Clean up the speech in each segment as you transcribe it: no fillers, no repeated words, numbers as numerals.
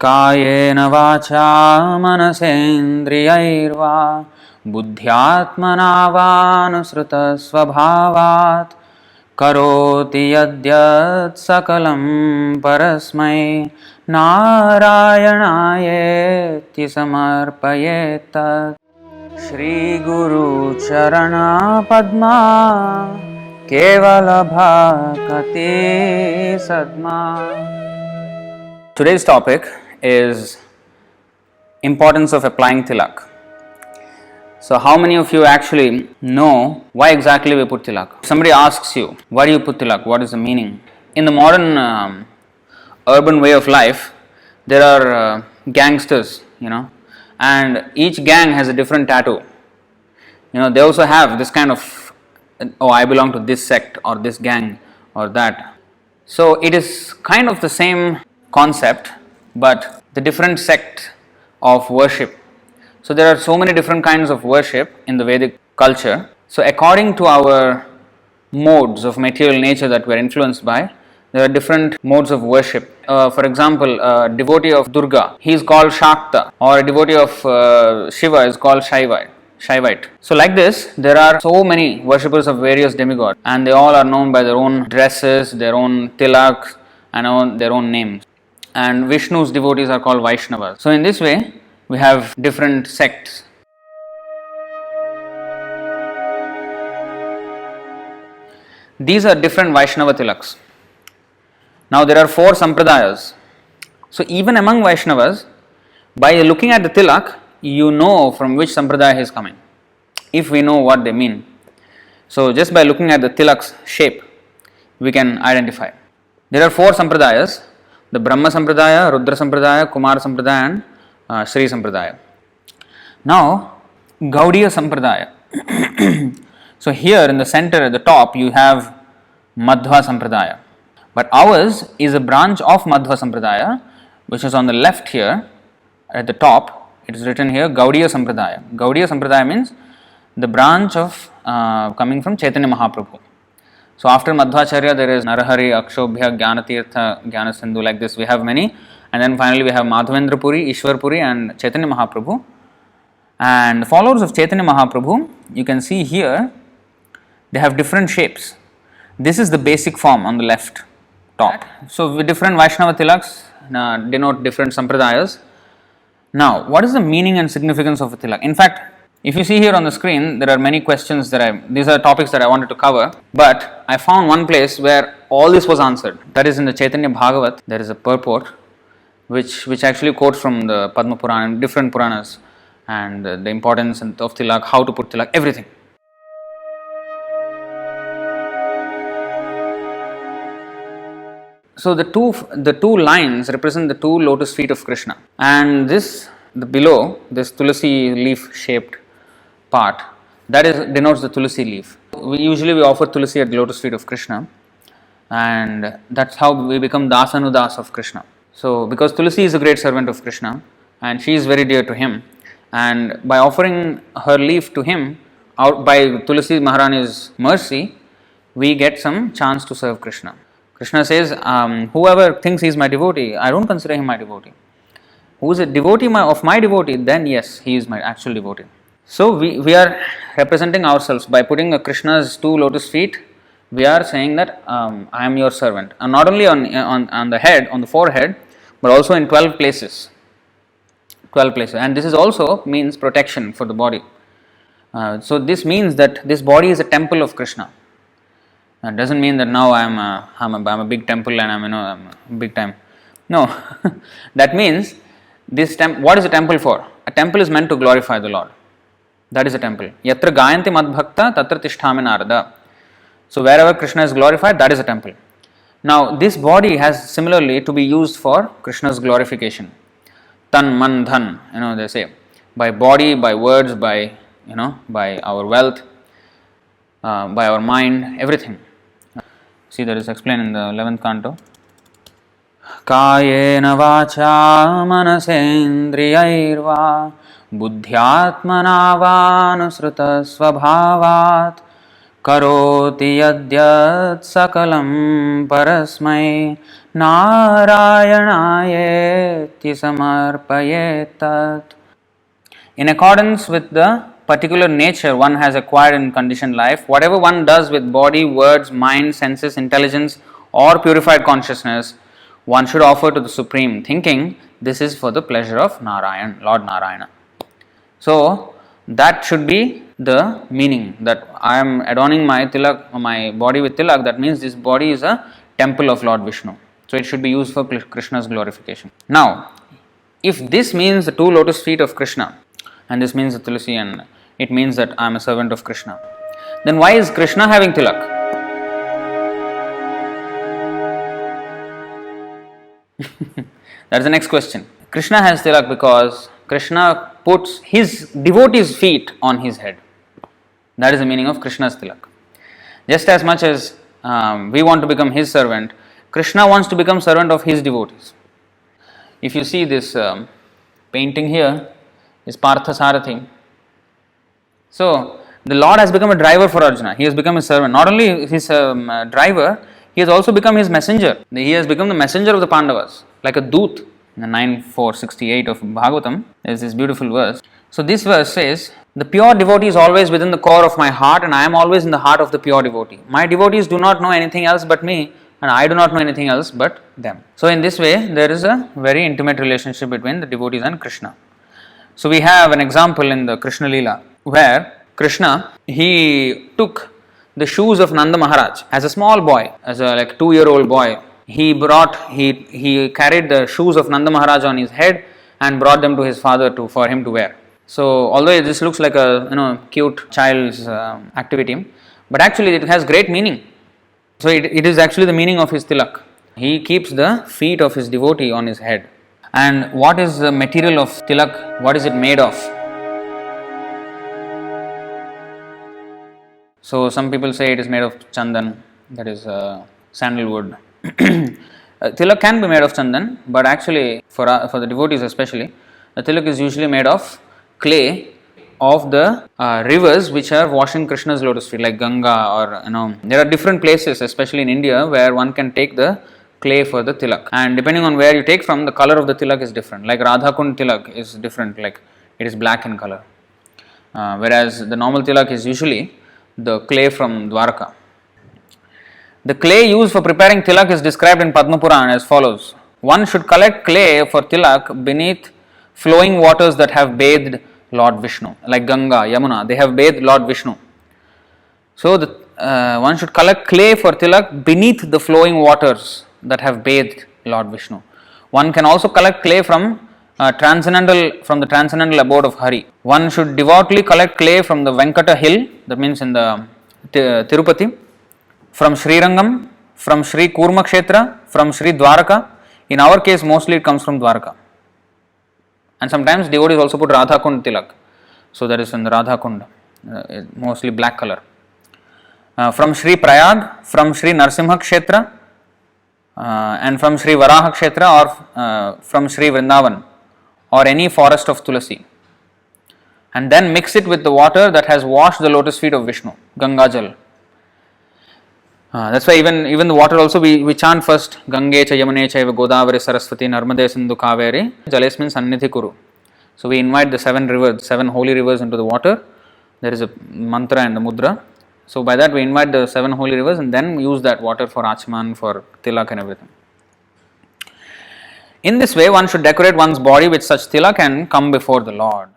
कायेन वाचा मनसेन्द्रियैर्वा बुद्ध्यात्मना वानुसृतस्वभावात् करोति यद्यत् सकलं परस्मै नारायणायेति समर्पयेत् श्रीगुरु चरणा Padma केवलभाकते Sadma. Today's topic is importance of applying tilak. So how many of you actually know why exactly we put tilak? Somebody asks you, why do you put tilak? What is the meaning? In the modern urban way of life, there are gangsters, and each gang has a different tattoo. They also have this kind of, I belong to this sect or this gang or that. So it is kind of the same concept, but the different sect of worship. So there are so many different kinds of worship in the Vedic culture. So according to our modes of material nature that we are influenced by, there are different modes of worship. For example, a devotee of Durga, he is called Shakta, or a devotee of Shiva is called Shaivite. So like this, there are so many worshippers of various demigods, and they all are known by their own dresses, their own tilaks, and their own names. And Vishnu's devotees are called Vaiṣṇavas. So in this way, we have different sects. These are different Vaiṣṇava tilaks. Now there are 4 sampradayas. So even among Vaishnavas, by looking at the tilak, you know from which sampradaya he is coming, if we know what they mean. So just by looking at the tilak's shape, we can identify. There are 4 sampradayas: the Brahma sampradaya, Rudra sampradaya, Kumara sampradaya, and Sri sampradaya. Now, Gaudiya sampradaya. So here in the center at the top you have Madhva sampradaya. But ours is a branch of Madhva sampradaya, which is on the left here at the top. It is written here Gaudiya sampradaya. Gaudiya sampradaya means the branch of coming from Chaitanya Mahaprabhu. So after Madhvacharya there is Narahari, Akshobhya, Gyanatirtha, Jnanasindhu, like this we have many. And then finally we have Madhavendra Puri, Ishwar Puri and Chaitanya Mahaprabhu. And the followers of Chaitanya Mahaprabhu, you can see here, they have different shapes. This is the basic form on the left top. So with different Vaishnava tilaks denote different sampradayas. Now, what is the meaning and significance of a tilak? In fact, if you see here on the screen, there are many questions these are topics that I wanted to cover, but I found one place where all this was answered. That is in the Chaitanya Bhagavat. There is a purport which actually quotes from the Padma Purana and different Puranas, and the importance of tilak, how to put tilak, everything. So the two lines represent the 2 lotus feet of Krishna, and below this tulasi leaf shaped part, that denotes the tulasi leaf. We offer tulasi at the lotus feet of Krishna, and that's how we become dāsa dāsa of Krishna. So because tulasi is a great servant of Krishna and she is very dear to him, and by offering her leaf to him by Tulasi Maharani's mercy, we get some chance to serve Krishna. Krishna says, whoever thinks he is my devotee, I don't consider him my devotee. Who is a devotee of my devotee, then yes, he is my actual devotee. So we are representing ourselves by putting Krishna's 2 lotus feet. We are saying that I am your servant, and not only on the head, on the forehead, but also in 12 places. 12 places, and this is also means protection for the body. So this means that this body is a temple of Krishna. It doesn't mean that now I'm a big temple and I'm big time. No, that means what is a temple for? A temple is meant to glorify the Lord. That is a temple. Yatra gayanti madbhakta tatra tishtami narada. So wherever Krishna is glorified, that is a temple. Now this body has similarly to be used for Krishna's glorification. Tan, man, dhan, they say. By body, by words, by our wealth, by our mind, everything. See, that is explained in the 11th canto. Kayena vacha manasendriyairva buddhyatmana vanusruta svabhavat karoti yadyat sakalam parasmai Narayanaayeti samarpayetat. In accordance with the particular nature one has acquired in conditioned life, whatever one does with body, words, mind, senses, intelligence or purified consciousness, one should offer to the Supreme, thinking this is for the pleasure of Narayan, Lord Narayana. So that should be the meaning, that I am adorning my tilak, my body with tilak. That means this body is a temple of Lord Vishnu. So it should be used for Krishna's glorification. Now, if this means the two lotus feet of Krishna, and this means the tulasi, and it means that I am a servant of Krishna, then why is Krishna having tilak? That is the next question. Krishna has tilak because Krishna puts his devotee's feet on his head. That is the meaning of Krishna's tilak. Just as much as we want to become his servant, Krishna wants to become servant of his devotees. If you see this painting here, is Partha Sarathi. So the Lord has become a driver for Arjuna. He has become his servant. Not only his driver, he has also become his messenger. He has become the messenger of the Pandavas, like a doot. In the 9.468 of Bhagavatam, there is this beautiful verse. So this verse says, the pure devotee is always within the core of my heart, and I am always in the heart of the pure devotee. My devotees do not know anything else but me, and I do not know anything else but them. So in this way, there is a very intimate relationship between the devotees and Krishna. So we have an example in the Krishna Leela, where Krishna, he took the shoes of Nanda Maharaj as a small boy, as a 2-year-old boy. He carried the shoes of Nanda Maharaj on his head and brought them to his father for him to wear. So although this looks like a cute child's activity, but actually it has great meaning. So it is actually the meaning of his tilak. He keeps the feet of his devotee on his head. And what is the material of tilak? What is it made of? So some people say it is made of chandan, that is sandalwood. Tilak can be made of chandan, but actually for the devotees especially, the tilak is usually made of clay of the rivers which are washing Krishna's lotus feet, like Ganga, or there are different places, especially in India, where one can take the clay for the tilak, and depending on where you take from, the color of the tilak is different. Like Radhakund tilak is different, like it is black in color, whereas the normal tilak is usually the clay from Dwarka. The clay used for preparing tilak is described in Padma Purana as follows. One should collect clay for tilak beneath flowing waters that have bathed Lord Vishnu, like Ganga, Yamuna, they have bathed Lord Vishnu. So one should collect clay for tilak beneath the flowing waters that have bathed Lord Vishnu. One can also collect clay from the transcendental abode of Hari. One should devoutly collect clay from the Venkata hill, that means in the Tirupati, from Srirangam, from Sri Kurma Kshetra, from Sri Dwaraka. In our case, mostly it comes from Dwaraka. And sometimes devotees also put Radhakund tilak. So that is in the Radhakund, mostly black color. From Sri Prayag, from Sri Narsimha Kshetra, and from Sri Varaha Kshetra, or from Sri Vrindavan, or any forest of Tulasi. And then mix it with the water that has washed the lotus feet of Vishnu, Ganga Jal. That's why even the water also we chant first, Gange cha Yamune chaiva Godavari Saraswati Narmade Sindhu Kaveri Jalesmin Sannidhi Kuru. So we invite the 7 holy rivers into the water. There is a mantra and a mudra. So by that we invite the 7 holy rivers and then use that water for Achman, for tilak and everything. In this way, one should decorate one's body with such tilak and come before the Lord.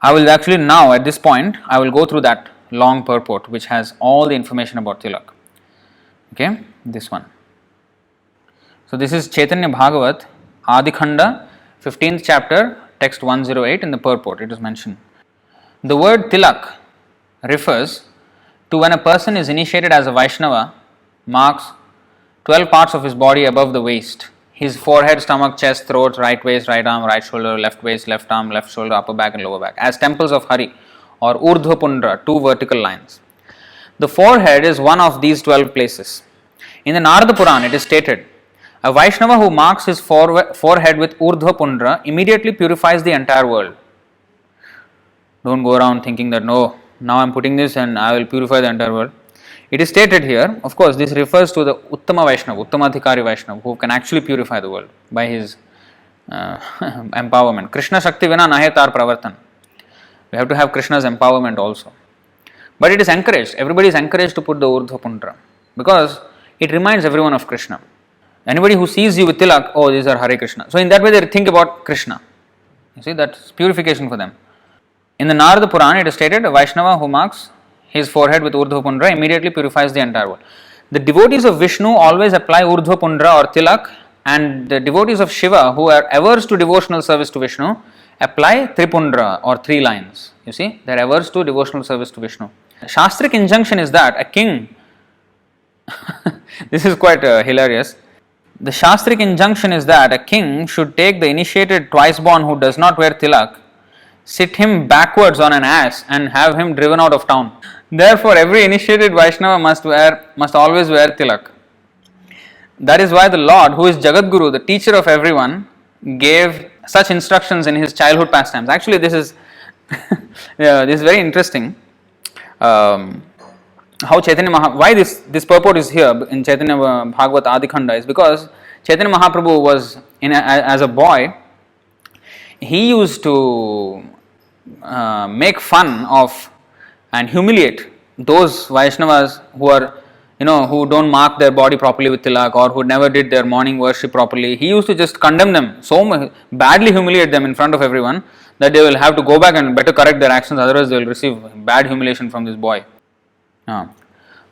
I will actually now, at this point, I will go through that long purport which has all the information about tilak. Okay, this one. So this is Chaitanya Bhagavat, Adikhanda, 15th chapter, text 108 in the purport. It is mentioned. The word tilak refers to when a person is initiated as a Vaiṣṇava, marks 12 parts of his body above the waist. His forehead, stomach, chest, throat, right waist, right arm, right shoulder, left waist, left arm, left shoulder, upper back and lower back, as temples of Hari, or Urdhva Pundra, 2 vertical lines. The forehead is one of these 12 places. In the Narada Purana it is stated, a Vaishnava who marks his forehead with Urdhva Pundra immediately purifies the entire world. Don't go around thinking that, no, now I am putting this and I will purify the entire world. It is stated here, of course, this refers to the Uttama Vaiṣṇava, Uttamadhikari Vaiṣṇava, who can actually purify the world by his empowerment. Krishna Shakti Vina Nahe Tar Pravartan. We have to have Krishna's empowerment also. But it is encouraged. Everybody is encouraged to put the Urdhva Pundra because it reminds everyone of Krishna. Anybody who sees you with Tilak, oh, these are Hare Krishna. So in that way they think about Krishna. You see, that's purification for them. In the Narada Purana it is stated, a Vaishnava who marks his forehead with Urdhva Pundra immediately purifies the entire world. The devotees of Vishnu always apply Urdhva Pundra or Tilak, and the devotees of Shiva who are averse to devotional service to Vishnu apply Tripundra or 3 lines. You see, they are averse to devotional service to Vishnu. Shastric injunction is that a king, this is quite hilarious. The Shastric injunction is that a king should take the initiated twice born who does not wear Tilak, sit him backwards on an ass and have him driven out of town. Therefore, every initiated Vaishnava must always wear Tilak. That is why the Lord, who is Jagadguru, the teacher of everyone, gave such instructions in his childhood pastimes. Actually, this is this is very interesting. How Chaitanya why this purport is here in Chaitanya Bhagavat Adikhanda is because Chaitanya Mahaprabhu was as a boy, he used to make fun of and humiliate those Vaishnavas who are, who don't mark their body properly with tilak or who never did their morning worship properly. He used to just condemn them, so badly humiliate them in front of everyone that they will have to go back and better correct their actions, otherwise they will receive bad humiliation from this boy. The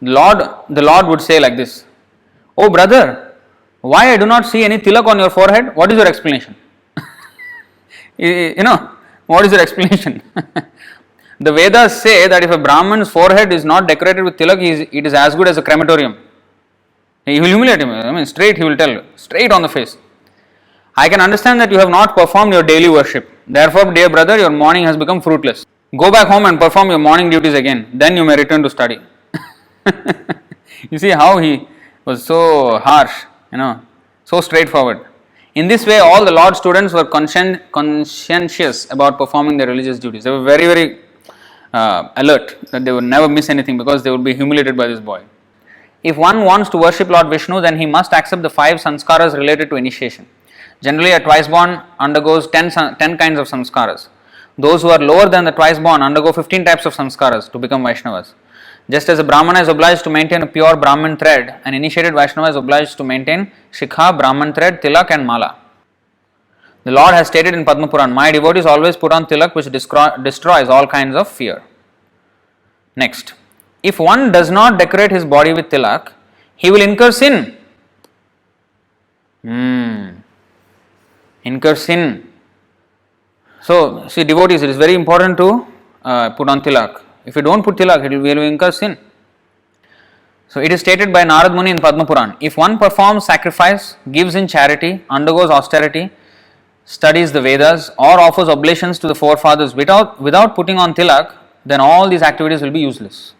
Lord would say like this, "Oh brother, why I do not see any tilak on your forehead? What is your explanation?" What is your explanation? The Vedas say that if a Brahman's forehead is not decorated with tilak, it is as good as a crematorium. He will humiliate him. Straight he will tell, straight on the face. I can understand that you have not performed your daily worship. Therefore, dear brother, your morning has become fruitless. Go back home and perform your morning duties again. Then you may return to study. You see how he was so harsh, so straightforward. In this way, all the Lord students were conscientious about performing their religious duties. They were very, very alert that they would never miss anything because they would be humiliated by this boy. If one wants to worship Lord Vishnu, then he must accept the 5 sanskaras related to initiation. Generally, a twice born undergoes 10 kinds of sanskaras. Those who are lower than the twice born undergo 15 types of sanskaras to become Vaishnavas. Just as a Brahmana is obliged to maintain a pure Brahman thread, an initiated Vaishnava is obliged to maintain Shikha, Brahman thread, Tilak and Mala. The Lord has stated in Padma Puran, my devotees always put on Tilak which destroys all kinds of fear. Next, if one does not decorate his body with Tilak, he will incur sin. Incur sin. So, see devotees, it is very important to put on Tilak. If you don't put Tilak, it will incur sin. So, it is stated by Narad Muni in Padma Puran, if one performs sacrifice, gives in charity, undergoes austerity, studies the Vedas or offers oblations to the forefathers without putting on Tilak, then all these activities will be useless.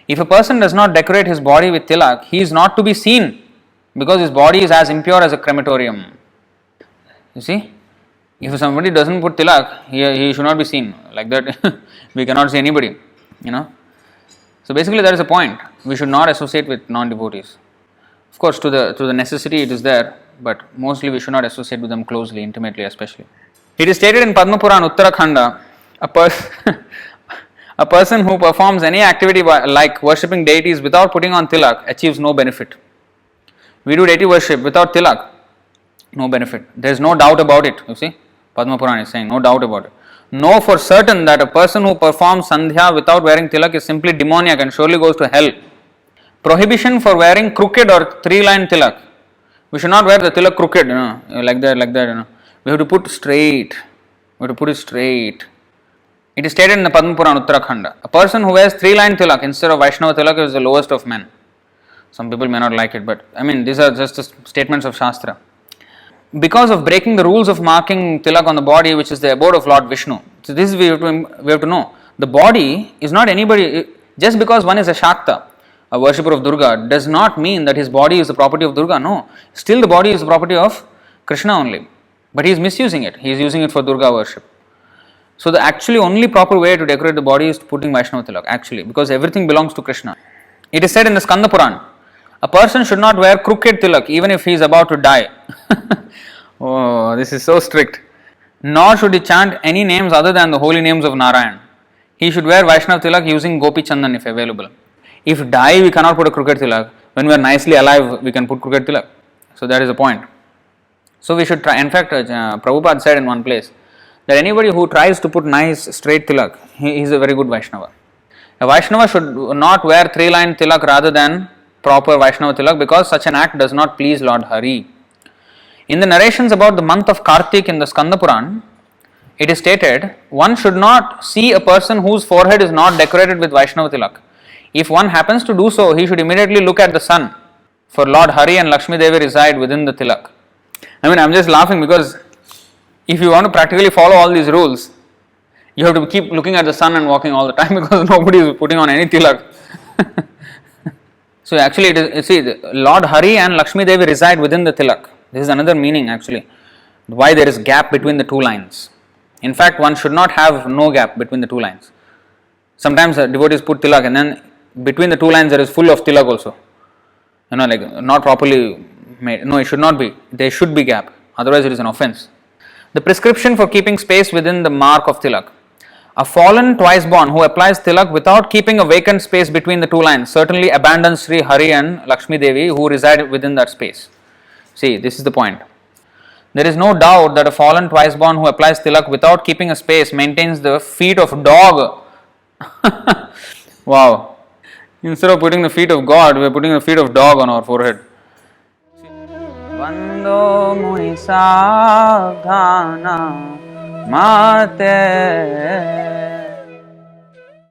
If a person does not decorate his body with Tilak, he is not to be seen because his body is as impure as a crematorium. You see? If somebody doesn't put Tilak, he should not be seen. Like that, we cannot see anybody, So basically that is the point. We should not associate with non-devotees. Of course, to the necessity it is there, but mostly we should not associate with them closely, intimately especially. It is stated in Padma Puran Uttarakhanda, a person who performs any activity like worshipping deities without putting on Tilak achieves no benefit. We do deity worship without Tilak, no benefit. There is no doubt about it, you see. Padma Puran is saying, no doubt about it. Know for certain that a person who performs sandhya without wearing tilak is simply demoniac and surely goes to hell. Prohibition for wearing crooked or 3-line tilak. We should not wear the tilak crooked, like that. We have to put straight. We have to put it straight. It is stated in the Padma Puran Uttarakhanda. A person who wears 3-line tilak instead of Vaishnava tilak is the lowest of men. Some people may not like it, but these are just the statements of Shastra. Because of breaking the rules of marking tilak on the body, which is the abode of Lord Vishnu. So this we have to know. The body is not anybody. Just because one is a Shakta, a worshipper of Durga, does not mean that his body is the property of Durga. No. Still the body is the property of Krishna only. But he is misusing it. He is using it for Durga worship. So the actually only proper way to decorate the body is putting Vaiṣṇava Tilak, actually, because everything belongs to Krishna. It is said in the Skanda Puran, a person should not wear crooked tilak even if he is about to die. Oh, this is so strict. Nor should he chant any names other than the holy names of Narayan. He should wear Vaiṣṇava Tilak using Gopi Chandan if available. If die, we cannot put a crooked tilak. When we are nicely alive, we can put crooked tilak. So that is the point. So we should try. In fact, Prabhupada said in one place that anybody who tries to put nice straight tilak, he is a very good Vaishnava. A Vaishnava should not wear 3-line tilak rather than proper Vaishnava tilak, because such an act does not please Lord Hari. In the narrations about the month of Kartik in the Skanda Puran, it is stated, one should not see a person whose forehead is not decorated with Vaishnava tilak. If one happens to do so, he should immediately look at the sun, for Lord Hari and Lakshmi Devi reside within the tilak. I mean, I am just laughing because if you want to practically follow all these rules, you have to keep looking at the sun and walking all the time, because nobody is putting on any tilak. So actually, it is, see, Lord Hari and Lakshmi Devi reside within the tilak. This is another meaning actually, why there is gap between the two lines. In fact, one should not have no gap between the two lines. Sometimes devotees put tilak and then between the two lines there is full of tilak also. Like not properly made. No, it should not be. There should be gap. Otherwise it is an offense. The prescription for keeping space within the mark of tilak. A fallen twice born who applies tilak without keeping a vacant space between the two lines certainly abandons Sri Hari and Lakshmi Devi who reside within that space. See, this is the point. There is no doubt that a fallen twice born who applies tilak without keeping a space maintains the feet of dog. Wow. Instead of putting the feet of God, we are putting the feet of dog on our forehead. Vando muni savdhana mate